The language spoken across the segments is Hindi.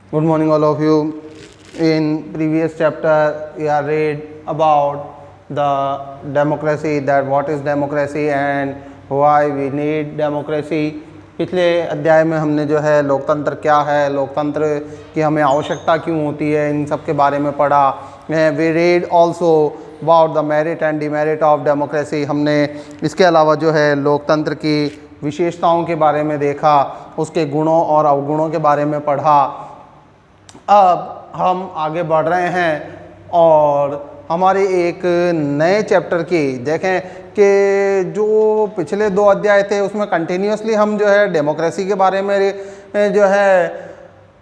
Good morning, all of you. In previous chapter, we are read about the democracy, that what is democracy and why we need democracy. पिछले अध्याय में हमने जो है लोकतंत्र क्या है, लोकतंत्र की हमें आवश्यकता क्यों होती है, इन सब के बारे में पढ़ा. We read also about the merit and demerit of democracy. हमने इसके अलावा जो है लोकतंत्र की विशेषताओं के बारे में देखा, उसके गुणों और अवगुणों के बारे में पढ़ा. अब हम आगे बढ़ रहे हैं और हमारे एक नए चैप्टर की देखें कि जो पिछले 2 अध्याय थे उसमें कंटिन्यूसली हम जो है डेमोक्रेसी के बारे में जो है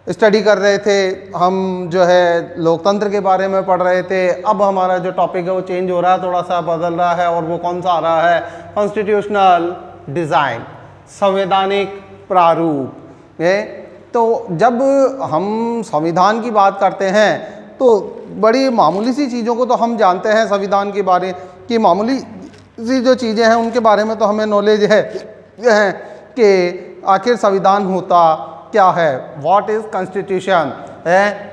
स्टडी कर रहे थे, हम जो है लोकतंत्र के बारे में पढ़ रहे थे. अब हमारा जो टॉपिक है वो चेंज हो रहा है, थोड़ा सा बदल रहा है, और वो कौन सा आ रहा है? कॉन्स्टिट्यूशनल डिज़ाइन, संवैधानिक प्रारूप. तो जब हम संविधान की बात करते हैं तो बड़ी मामूली सी चीज़ों को तो हम जानते हैं संविधान के बारे की, मामूली सी जो चीज़ें हैं उनके बारे में तो हमें नॉलेज है कि आखिर संविधान होता क्या है. What is constitution?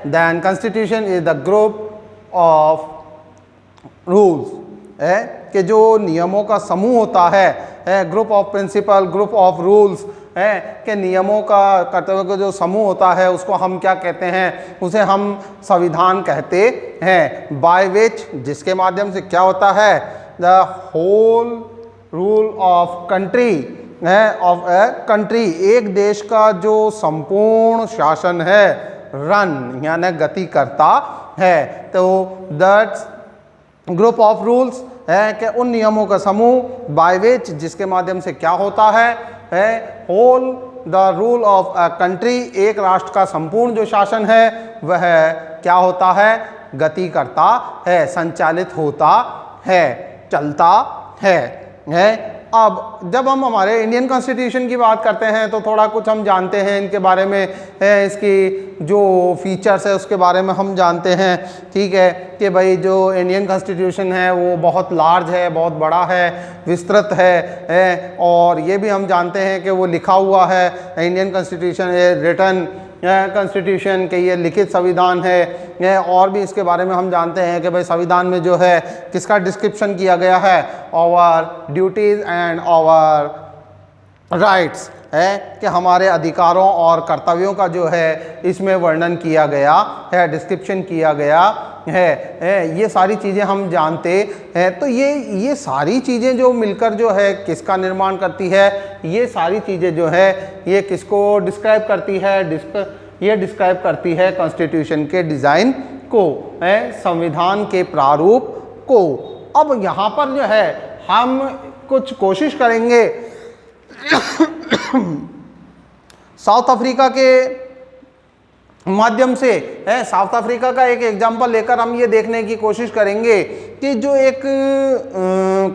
Then constitution is the group of rules, है कि जो नियमों का समूह होता है, group of principle, group of rules, है कि नियमों का कर्तव्य का जो समूह होता है उसको हम क्या कहते हैं? उसे हम संविधान कहते हैं. बाय विच, जिसके माध्यम से क्या होता है? The whole rule of country, of a country, एक देश का जो संपूर्ण शासन है, रन यानी गति करता है. तो दैट्स ग्रुप ऑफ रूल्स है कि उन नियमों का समूह, बाय विच, जिसके माध्यम से क्या होता है whole the rule of a country, एक राष्ट्र का संपूर्ण जो शासन है वह क्या होता है? गति करता है, संचालित होता है, चलता है. अब जब हम हमारे इंडियन कॉन्स्टिट्यूशन की बात करते हैं तो थोड़ा कुछ हम जानते हैं इनके बारे में, इसकी जो फीचर्स है उसके बारे में हम जानते हैं. ठीक है कि भाई जो इंडियन कॉन्स्टिट्यूशन है वो बहुत लार्ज है, बहुत बड़ा है, विस्तृत है, और ये भी हम जानते हैं कि वो लिखा हुआ है. इंडियन कॉन्स्टिट्यूशन रिटन कॉन्स्टिट्यूशन के ये लिखित संविधान है. और भी इसके बारे में हम जानते हैं कि भाई संविधान में जो है किसका डिस्क्रिप्शन किया गया है? Our duties and our rights, है कि हमारे अधिकारों और कर्तव्यों का जो है इसमें वर्णन किया गया है, डिस्क्रिप्शन किया गया है. ये सारी चीज़ें हम जानते हैं. तो ये सारी चीज़ें जो मिलकर जो है किसका निर्माण करती है? ये सारी चीज़ें जो है ये किसको डिस्क्राइब करती है? ये डिस्क्राइब करती है कॉन्स्टिट्यूशन के डिज़ाइन को, संविधान के प्रारूप को. अब यहाँ पर जो है हम कुछ कोशिश करेंगे साउथ अफ्रीका के माध्यम से, साउथ अफ्रीका का एक एग्जांपल लेकर हम ये देखने की कोशिश करेंगे कि जो एक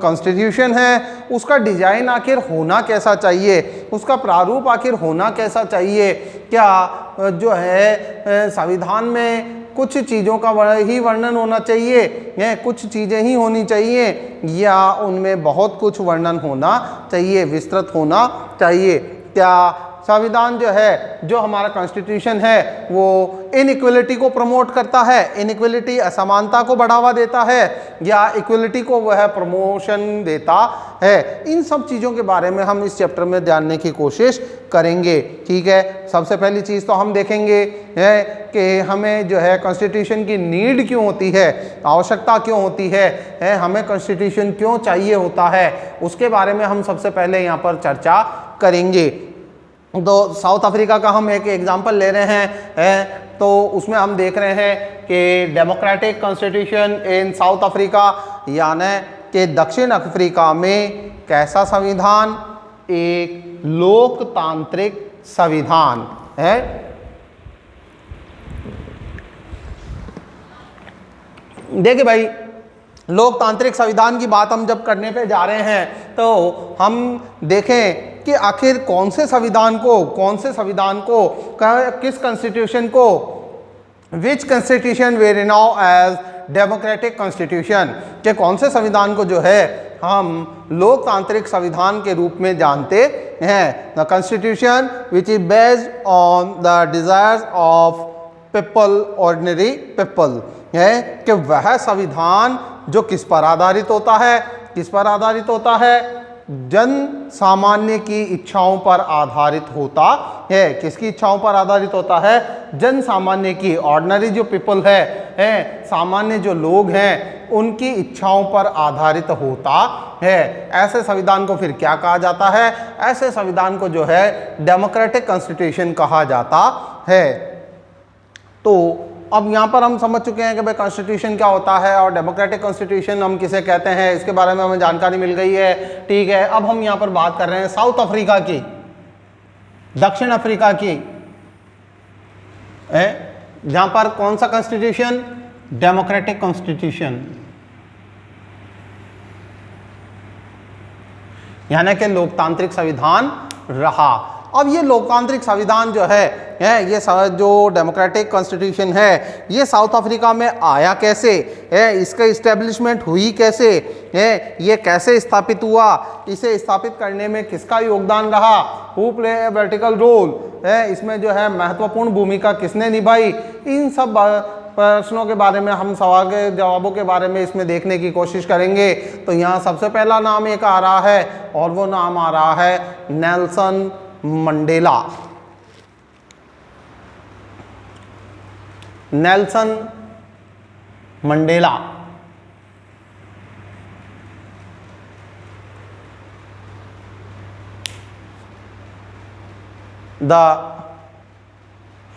कॉन्स्टिट्यूशन है उसका डिज़ाइन आखिर होना कैसा चाहिए, उसका प्रारूप आखिर होना कैसा चाहिए. क्या जो है संविधान में कुछ चीज़ों का ही वर्णन होना चाहिए, कुछ चीज़ें ही होनी चाहिए, या उनमें बहुत कुछ वर्णन होना चाहिए, विस्तृत होना चाहिए? क्या संविधान जो है, जो हमारा कॉन्स्टिट्यूशन है, वो इनइक्वलिटी को प्रमोट करता है, इनइक्वलिटी असमानता को बढ़ावा देता है, या इक्वलिटी को वह प्रमोशन देता है? इन सब चीज़ों के बारे में हम इस चैप्टर में जानने की कोशिश करेंगे. ठीक है, सबसे पहली चीज़ तो हम देखेंगे है कि हमें जो है कॉन्स्टिट्यूशन की नीड क्यों होती है, आवश्यकता क्यों होती है, हमें कॉन्स्टिट्यूशन क्यों चाहिए होता है, उसके बारे में हम सबसे पहले यहाँ पर चर्चा करेंगे. तो साउथ अफ्रीका का हम एक एग्जांपल ले रहे हैं, तो उसमें हम देख रहे हैं कि democratic constitution in South Africa, यानी कि दक्षिण अफ्रीका में कैसा संविधान? एक लोकतांत्रिक संविधान है. देखिए भाई, लोकतांत्रिक संविधान की बात हम जब करने पे जा रहे हैं तो हम देखें कि आखिर कौन से संविधान को किस कॉन्स्टिट्यूशन को, विच कॉन्स्टिट्यूशन वे रिनाउ एज डेमोक्रेटिक कॉन्स्टिट्यूशन, के कौन से संविधान को जो है हम लोकतांत्रिक संविधान के रूप में जानते हैं. The constitution which is based on the desires of people, ordinary people, है कि वह संविधान जो किस पर आधारित होता है, किस पर आधारित होता है, जन सामान्य की इच्छाओं पर आधारित होता है। किसकी इच्छाओं पर आधारित होता है? जन सामान्य की, ऑर्डिनरी जो पीपल है, सामान्य जो लोग हैं उनकी इच्छाओं पर आधारित होता है। ऐसे संविधान को फिर क्या कहा जाता है? ऐसे संविधान को जो है डेमोक्रेटिक कॉन्स्टिट्यूशन कहा जाता है। तो अब यहाँ पर हम समझ चुके हैं कि भाई कॉन्स्टिट्यूशन क्या होता है और डेमोक्रेटिक कॉन्स्टिट्यूशन हम किसे कहते हैं, इसके बारे में हमें जानकारी मिल गई है। ठीक है, अब हम यहाँ पर बात कर रहे हैं साउथ अफ्रीका की, दक्षिण अफ्रीका की, जहाँ पर कौन सा कॉन्स्टिट्यूशन? डेमोक्रेटिक कॉन्स्टिट्यूशन, यानी कि लोकतांत्रिक संविधान रहा। अब ये लोकतांत्रिक संविधान जो है ये जो डेमोक्रेटिक कॉन्स्टिट्यूशन है ये साउथ अफ्रीका में आया कैसे है, इसका इस्टेब्लिशमेंट हुई कैसे है, ये कैसे स्थापित हुआ, इसे स्थापित करने में किसका योगदान रहा, who play a vertical role है, इसमें जो है महत्वपूर्ण भूमिका किसने निभाई, इन सब प्रश्नों के बारे में हम सवाल के जवाबों के बारे में इसमें देखने की कोशिश करेंगे। तो यहाँ सबसे पहला नाम एक आ रहा है और वो नाम आ रहा है Nelson Mandela. Nelson Mandela the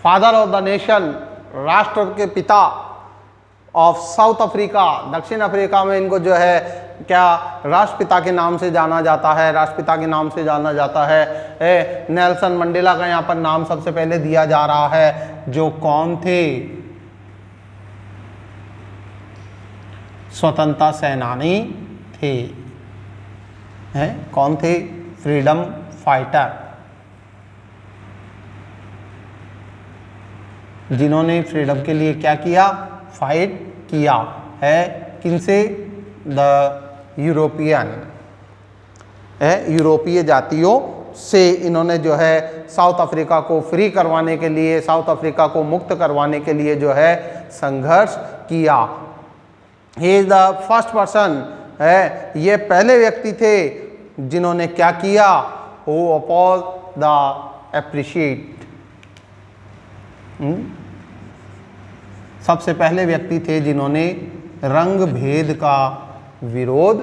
father of the nation, राष्ट्र के पिता ऑफ साउथ अफ्रीका, दक्षिण अफ्रीका में इनको जो है क्या राष्ट्रपिता के नाम से जाना जाता है, राष्ट्रपिता के नाम से जाना जाता है। नेल्सन मंडेला का यहाँ पर नाम सबसे पहले दिया जा रहा है, जो कौन थे? स्वतंत्रता सेनानी थे। कौन थे? फ्रीडम फाइटर, जिन्होंने फ्रीडम के लिए क्या किया? फाइट किया है। किनसे? द यूरोपियन, यूरोपीय जातियों से इन्होंने जो है साउथ अफ्रीका को फ्री करवाने के लिए, साउथ अफ्रीका को मुक्त करवाने के लिए जो है संघर्ष किया। He is the first person, है ये पहले व्यक्ति थे जिन्होंने क्या किया? हु अपोज द एप्रिशिएट, सबसे पहले व्यक्ति थे जिन्होंने रंग भेद का विरोध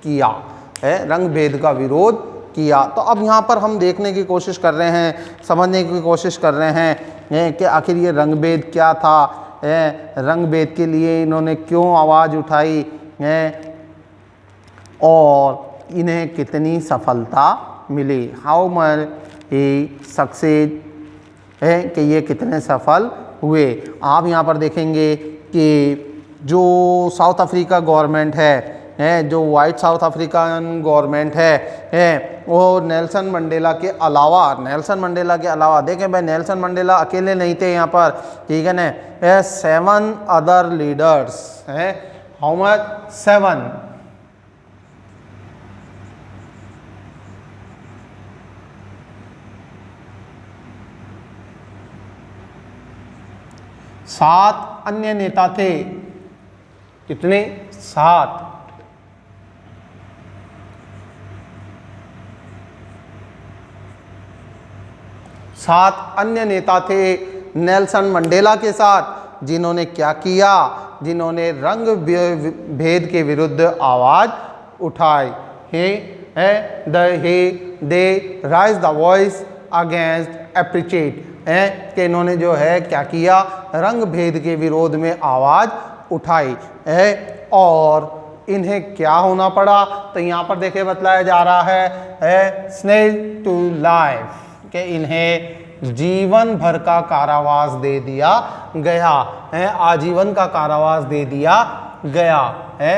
किया है, रंग भेद का विरोध किया। तो अब यहाँ पर हम देखने की कोशिश कर रहे हैं, समझने की कोशिश कर रहे हैं कि आखिर ये रंग भेद क्या था, रंग भेद के लिए इन्होंने क्यों आवाज़ उठाई है और इन्हें कितनी सफलता मिली। हाउ मच ही सक्सेड है, कि ये कितने सफल हुए। आप यहाँ पर देखेंगे कि जो साउथ अफ्रीका गवर्नमेंट है, जो वाइट साउथ अफ्रीकन गवर्नमेंट है वो नेल्सन मंडेला के अलावा देखें भाई, नेल्सन मंडेला अकेले नहीं थे यहाँ पर, ठीक है ना, 7 अदर लीडर्स हैं। How much? 7। सात अन्य नेता थे। कितने? 7। सात अन्य नेता थे नेल्सन मंडेला के साथ, जिन्होंने क्या किया? जिन्होंने रंग भेद के विरुद्ध आवाज उठाई। They rise the voice against appreciate, कि इन्होंने जो है क्या किया? रंग भेद के विरोध में आवाज़ उठाई है। और इन्हें क्या होना पड़ा? तो यहाँ पर देखिए बतलाया जा रहा है स्नेल टू लाइफ, कि इन्हें जीवन भर का कारावास दे दिया गया है। आजीवन का कारावास दे दिया गया है।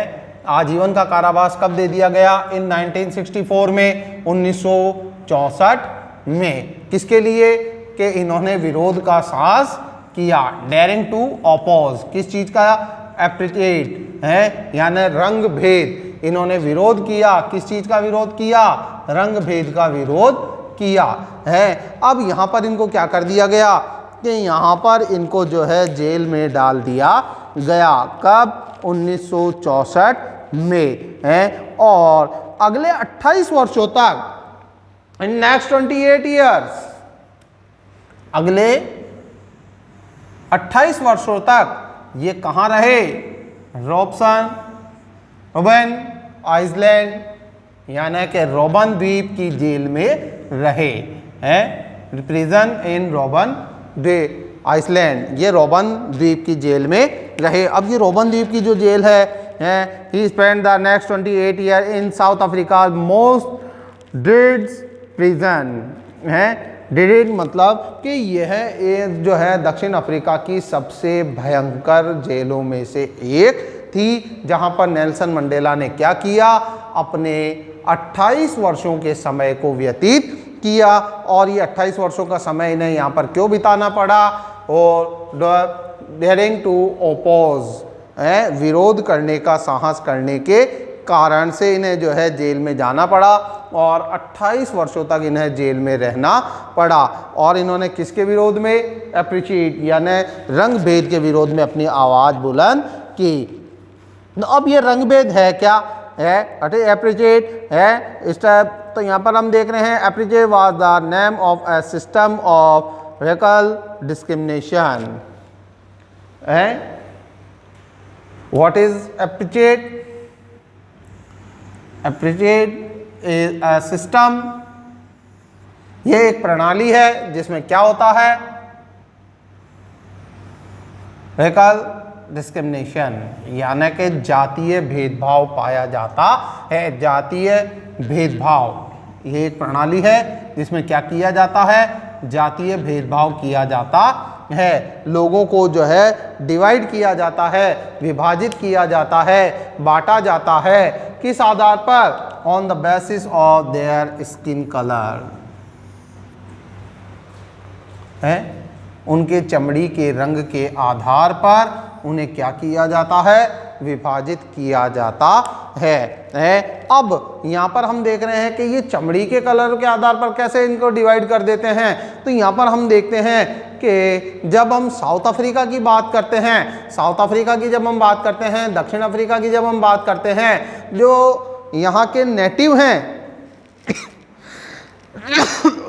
आजीवन का कारावास कब दे दिया गया? इन 1964 में, 1964 में। किसके लिए? कि इन्होंने विरोध का साहस किया, डेयरिंग टू अपोज, किस चीज़ का? एप्रिशिएट है, यानी रंग भेद। इन्होंने विरोध किया, किस चीज़ का विरोध किया? रंग भेद का विरोध किया है। अब यहाँ पर इनको क्या कर दिया गया? कि यहाँ पर इनको जो है जेल में डाल दिया गया। कब? 1964 में है। और अगले 28 वर्षों तक, इन नेक्स्ट 28 ईयर्स, अगले 28 वर्षों तक ये कहाँ रहे? रॉबसन आइसलैंड यानी कि रोबन द्वीप की जेल में रहे हैं। प्रिजन इन रोबन आइसलैंड, ये रोबन द्वीप की जेल में रहे। अब ये रोबन द्वीप की जो जेल है, he spend the next 28 year in South Africa most dreaded prison है। डिड मतलब कि यह एक जो है दक्षिण अफ्रीका की सबसे भयंकर जेलों में से एक थी, जहां पर नेल्सन मंडेला ने क्या किया? अपने 28 वर्षों के समय को व्यतीत किया। और ये 28 वर्षों का समय इन्हें यहाँ पर क्यों बिताना पड़ा? और डेयरिंग टू ओपोज, विरोध करने का साहस करने के कारण से इन्हें जो है जेल में जाना पड़ा और 28 वर्षों तक इन्हें जेल में रहना पड़ा। और इन्होंने किसके विरोध में? एप्रिशिएट यानी रंग भेद के विरोध में अपनी आवाज़ बुलंद की। अब ये रंग भेद है क्या? है एप्रिशिएट है इस टाइप। तो यहाँ पर हम देख रहे हैं apartheid was the name of a system of racial discrimination है। What is apartheid? Apartheid is a system, ये एक प्रणाली है जिसमें क्या होता है? रेकल डिस्क्रिमिनेशन यानी कि जातीय भेदभाव पाया जाता है। जातीय भेदभाव ये एक प्रणाली है जिसमें क्या किया जाता है? जातीय भेदभाव किया जाता है। लोगों को जो है डिवाइड किया जाता है, विभाजित किया जाता है, बांटा जाता है। किस आधार पर? On the basis of their skin colour है, उनके चमड़ी के रंग के आधार पर उन्हें क्या किया जाता है? विभाजित किया जाता है। अब यहाँ पर हम देख रहे हैं कि ये चमड़ी के कलर के आधार पर कैसे इनको डिवाइड कर देते हैं। तो यहाँ पर हम देखते हैं कि जब हम साउथ अफ्रीका की बात करते हैं, साउथ अफ्रीका की जब हम बात करते हैं, दक्षिण अफ्रीका की जब हम बात करते हैं, जो यहाँ के नेटिव हैं,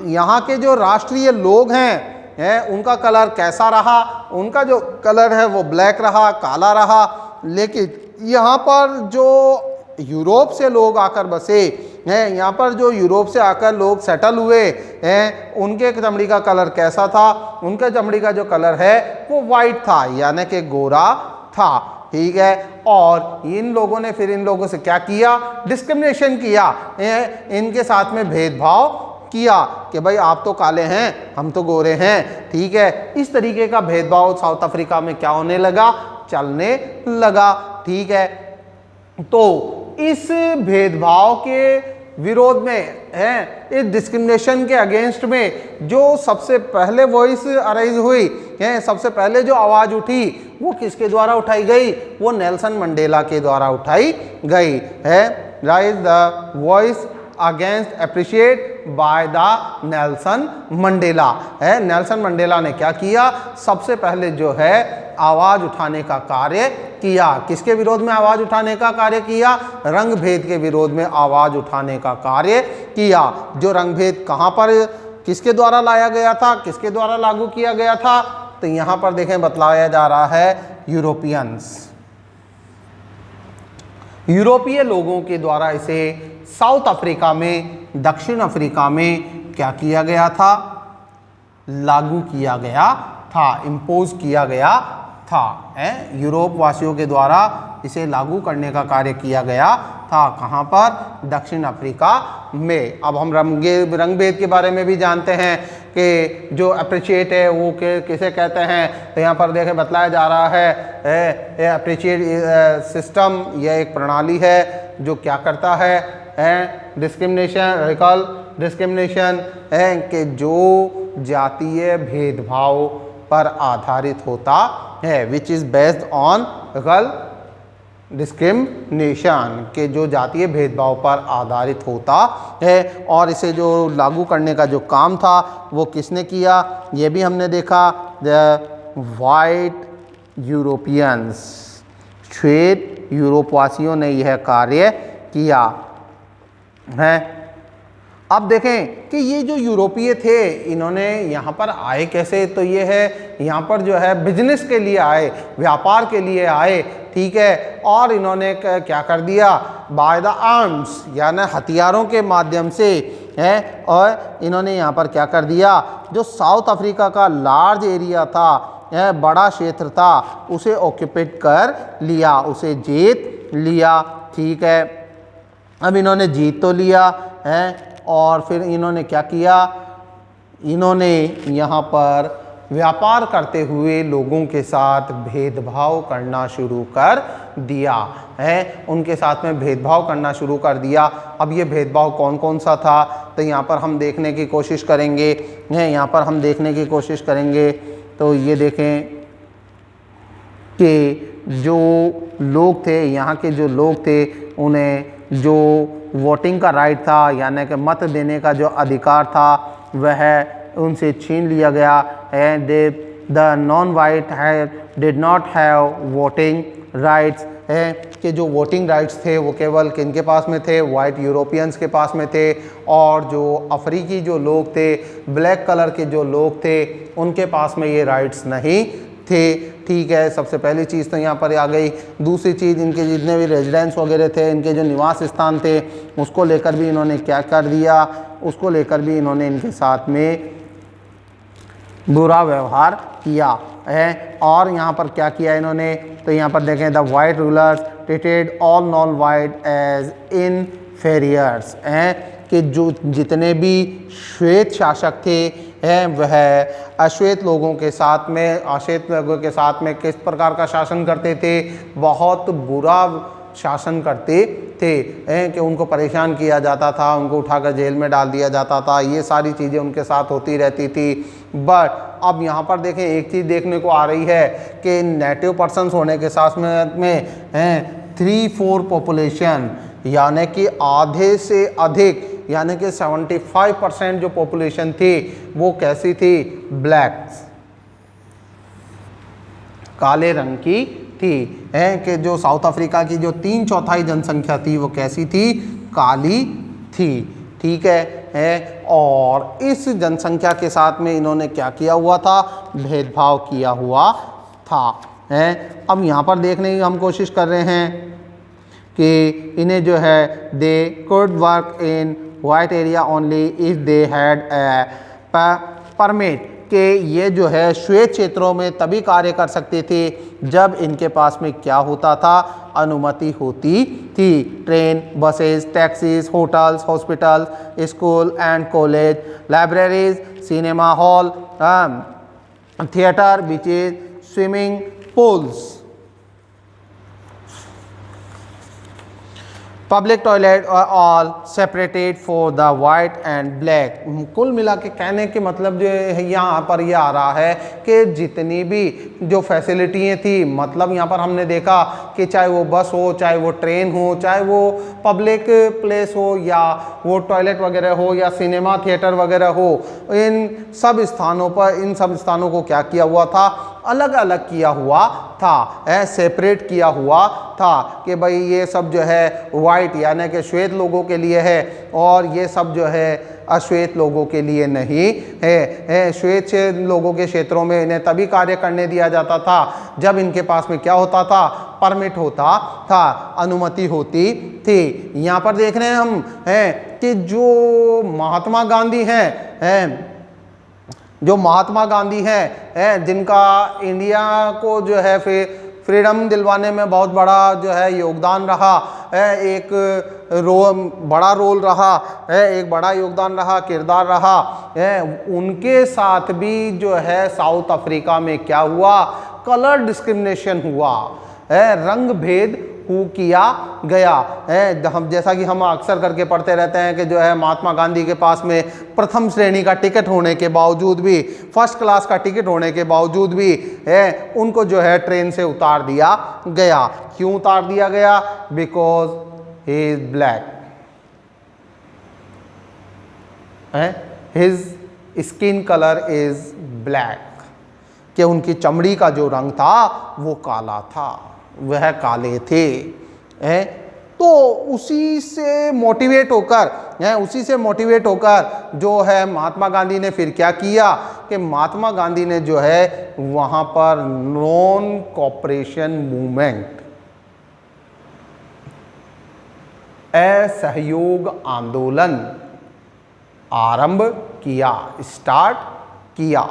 यहाँ के जो राष्ट्रीय लोग हैं, उनका कलर कैसा रहा? उनका जो कलर है वो ब्लैक रहा, काला रहा। लेकिन यहाँ पर जो यूरोप से लोग आकर बसे हैं, यहाँ पर जो यूरोप से आकर लोग सेटल हुए हैं, उनके चमड़ी का कलर कैसा था? उनके चमड़ी का जो कलर है वो वाइट था, यानी कि गोरा था। ठीक है। और इन लोगों ने फिर इन लोगों से क्या किया? डिस्क्रिमिनेशन किया, इनके साथ में भेदभाव किया कि भाई आप तो काले हैं, हम तो गोरे हैं। ठीक है। इस तरीके का भेदभाव साउथ अफ्रीका में क्या होने लगा? चलने लगा। ठीक है। तो इस भेदभाव के विरोध में है, इस डिस्क्रिमिनेशन के अगेंस्ट में जो सबसे पहले वॉइस अराइज हुई है, सबसे पहले जो आवाज़ उठी, वो किसके द्वारा उठाई गई? वो नेल्सन मंडेला के द्वारा उठाई गई है। Rise the voice against appreciate by the Nelson Mandela है। नेल्सन मंडेला ने क्या किया? सबसे पहले जो है आवाज़ उठाने का कार्य किया। किसके विरोध में आवाज़ उठाने का कार्य किया? रंग भेद के विरोध में आवाज़ उठाने का कार्य किया। जो रंग भेद कहाँ पर किसके द्वारा लाया गया था? किसके द्वारा लागू किया गया था? तो यहाँ पर देखें बतलाया जा रहा है यूरोपियंस, यूरोपीय लोगों के द्वारा इसे साउथ अफ्रीका में, दक्षिण अफ्रीका में क्या किया गया था? लागू किया गया था, इम्पोज किया गया था। यूरोप वासियों के द्वारा इसे लागू करने का कार्य किया गया था। कहाँ पर? दक्षिण अफ्रीका में। अब हम रंग भेद के बारे में भी जानते हैं कि जो अप्रिशिएट है वो किसे कहते हैं। तो यहाँ पर देखें बतलाया जा रहा है अप्रिशिएट सिस्टम, यह एक प्रणाली है जो क्या करता है? डिस्क्रिमिनेशन, रिकॉल डिस्क्रिमिनेशन है कि जो जातीय भेदभाव पर आधारित होता है, which is based on recall discrimination, के जो जातीय भेदभाव पर आधारित होता है। और इसे जो लागू करने का जो काम था वो किसने किया? ये भी हमने देखा द वाइट यूरोपियंस, श्वेत यूरोपवासियों ने यह कार्य किया है। अब देखें कि ये जो यूरोपीय थे इन्होंने यहाँ पर आए कैसे, तो ये है यहाँ पर जो है बिजनेस के लिए आए, व्यापार के लिए आए, ठीक है। और इन्होंने क्या कर दिया, बाय द आर्म्स यानी हथियारों के माध्यम से है, और इन्होंने यहाँ पर क्या कर दिया, जो साउथ अफ्रीका का लार्ज एरिया था, बड़ा क्षेत्र था, उसे ऑक्यूपेट कर लिया, उसे जीत लिया, ठीक है। अब इन्होंने जीत तो लिया है, और फिर इन्होंने क्या किया, इन्होंने यहाँ पर व्यापार करते हुए लोगों के साथ भेदभाव करना शुरू कर दिया है, उनके साथ में भेदभाव करना शुरू कर दिया। अब ये भेदभाव कौन कौन सा था, तो यहाँ पर हम देखने की कोशिश करेंगे, यहाँ पर हम देखने की कोशिश करेंगे। तो ये देखें कि जो लोग थे, यहाँ के जो लोग थे, उन्हें जो वोटिंग का राइट था यानी कि मत देने का जो अधिकार था वह उनसे छीन लिया गया। And the non white did not have voting rights, है कि जो वोटिंग राइट्स थे वो केवल किनके पास में थे, वाइट यूरोपियंस के पास में थे। और जो अफ्रीकी जो लोग थे, ब्लैक कलर के जो लोग थे, उनके पास में ये राइट्स नहीं थे, ठीक है। सबसे पहली चीज़ तो यहाँ पर आ गई। दूसरी चीज़, इनके जितने भी रेजिडेंस वगैरह थे, इनके जो निवास स्थान थे, उसको लेकर भी इन्होंने क्या कर दिया, उसको लेकर भी इन्होंने इनके साथ में बुरा व्यवहार किया है। और यहाँ पर क्या किया इन्होंने, तो यहाँ पर देखें, the white rulers treated all non white as inferiors, हैं कि जो जितने भी श्वेत शासक थे हैं वह अश्वेत लोगों के साथ में, अश्वेत लोगों के साथ में किस प्रकार का शासन करते थे, बहुत बुरा शासन करते थे, हैं कि उनको परेशान किया जाता था, उनको उठाकर जेल में डाल दिया जाता था, ये सारी चीज़ें उनके साथ होती रहती थी। बट अब यहाँ पर देखें, एक चीज़ देखने को आ रही है कि नेटिव पर्सन्स होने के साथ में हैं 3/4 पॉपुलेशन यानी कि आधे से अधिक यानी कि 75% जो पॉपुलेशन थी वो कैसी थी, ब्लैक, काले रंग की थी, है कि जो साउथ अफ्रीका की जो 3/4 जनसंख्या थी वो कैसी थी, काली थी, ठीक है। और इस जनसंख्या के साथ में इन्होंने क्या किया हुआ था, भेदभाव किया हुआ था, है। अब यहाँ पर देखने की हम कोशिश कर रहे हैं कि इन्हें जो है they could work in white area only if they had a permit, कि ये जो है श्वेत क्षेत्रों में तभी कार्य कर सकते थे जब इनके पास में क्या होता था, अनुमति होती थी। Train, buses, taxis, hotels, hospitals, school and college, libraries, cinema hall, theatre, beaches, swimming pools, public toilet all separated for the white and black. कुल मिला के कहने के मतलब जो है यहाँ पर ये आ रहा है कि जितनी भी जो फैसिलिटियाँ थी, मतलब यहाँ पर हमने देखा कि चाहे वो बस हो, चाहे वो ट्रेन हो, चाहे वो पब्लिक प्लेस हो, या वो टॉयलेट वगैरह हो, या सिनेमा थिएटर वगैरह हो, इन सब स्थानों पर, इन सब स्थानों को क्या किया हुआ था, अलग अलग किया हुआ था, सेपरेट किया हुआ था कि भाई ये सब जो है वाइट यानी कि श्वेत लोगों के लिए है और ये सब जो है अश्वेत लोगों के लिए नहीं है। श्वेत लोगों के क्षेत्रों में इन्हें तभी कार्य करने दिया जाता था जब इनके पास में क्या होता था, परमिट होता था, अनुमति होती थी। यहाँ पर देख रहे हैं हम कि जो महात्मा गांधी हैं, जो महात्मा गांधी हैं जिनका इंडिया को जो है फ्रीडम दिलवाने में बहुत बड़ा जो है योगदान रहा, एक बड़ा रोल रहा, एक बड़ा योगदान रहा, किरदार रहा, उनके साथ भी जो है साउथ अफ्रीका में क्या हुआ, कलर डिस्क्रिमिनेशन हुआ, रंग भेद किया गया है। हम जैसा कि हम अक्सर करके पढ़ते रहते हैं कि जो है महात्मा गांधी के पास में प्रथम श्रेणी का टिकट होने के बावजूद भी, फर्स्ट क्लास का टिकट होने के बावजूद भी उनको जो है ट्रेन से उतार दिया गया। क्यों उतार दिया गया? Because he is black, his skin colour is black, कि उनकी चमड़ी का जो रंग था वो काला था, वह काले थे। तो उसी से मोटिवेट होकर जो है महात्मा गांधी ने फिर क्या किया कि महात्मा गांधी ने जो है वहाँ पर नॉन कोऑपरेशन मूवमेंट, असहयोग आंदोलन आरंभ किया, स्टार्ट किया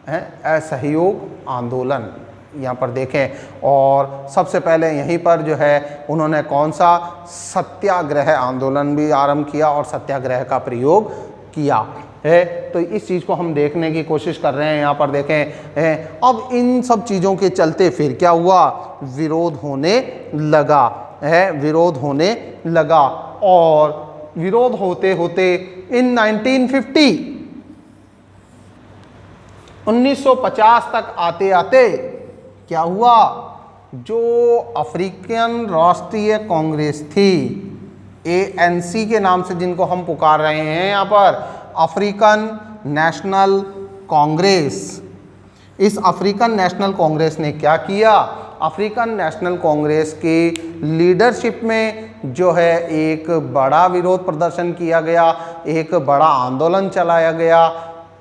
है, असहयोग आंदोलन यहाँ पर देखें। और सबसे पहले यहीं पर जो है उन्होंने कौन सा सत्याग्रह आंदोलन भी आरंभ किया और सत्याग्रह का प्रयोग किया है। तो इस चीज़ को हम देखने की कोशिश कर रहे हैं। यहाँ पर देखें अब इन सब चीज़ों के चलते फिर क्या हुआ, विरोध होने लगा है, विरोध होने लगा। और विरोध होते होते इन 1950 तक आते आते क्या हुआ, जो अफ्रीकन राष्ट्रीय कांग्रेस थी, ANC के नाम से जिनको हम पुकार रहे हैं यहाँ पर, अफ्रीकन नेशनल कांग्रेस, इस अफ्रीकन नेशनल कांग्रेस ने क्या किया, अफ्रीकन नेशनल कांग्रेस की लीडरशिप में जो है एक बड़ा विरोध प्रदर्शन किया गया, एक बड़ा आंदोलन चलाया गया।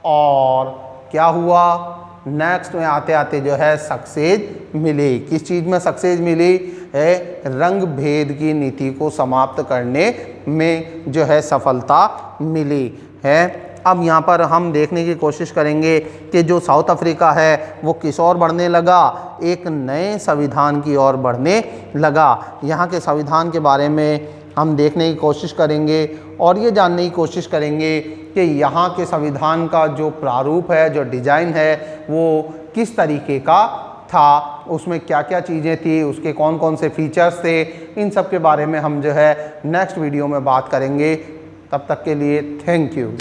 और क्या हुआ, नेक्स्ट में आते आते जो है सक्सेस मिली। किस चीज़ में सक्सेस मिली है, रंग भेद की नीति को समाप्त करने में जो है सफलता मिली है। अब यहाँ पर हम देखने की कोशिश करेंगे कि जो साउथ अफ्रीका है वो किस ओर बढ़ने लगा, एक नए संविधान की ओर बढ़ने लगा। यहाँ के संविधान के बारे में हम देखने की कोशिश करेंगे और ये जानने की कोशिश करेंगे कि यहाँ के संविधान का जो प्रारूप है, जो डिज़ाइन है, वो किस तरीके का था, उसमें क्या क्या चीज़ें थी, उसके कौन कौन से फीचर्स थे। इन सब के बारे में हम जो है नेक्स्ट वीडियो में बात करेंगे। तब तक के लिए थैंक यू।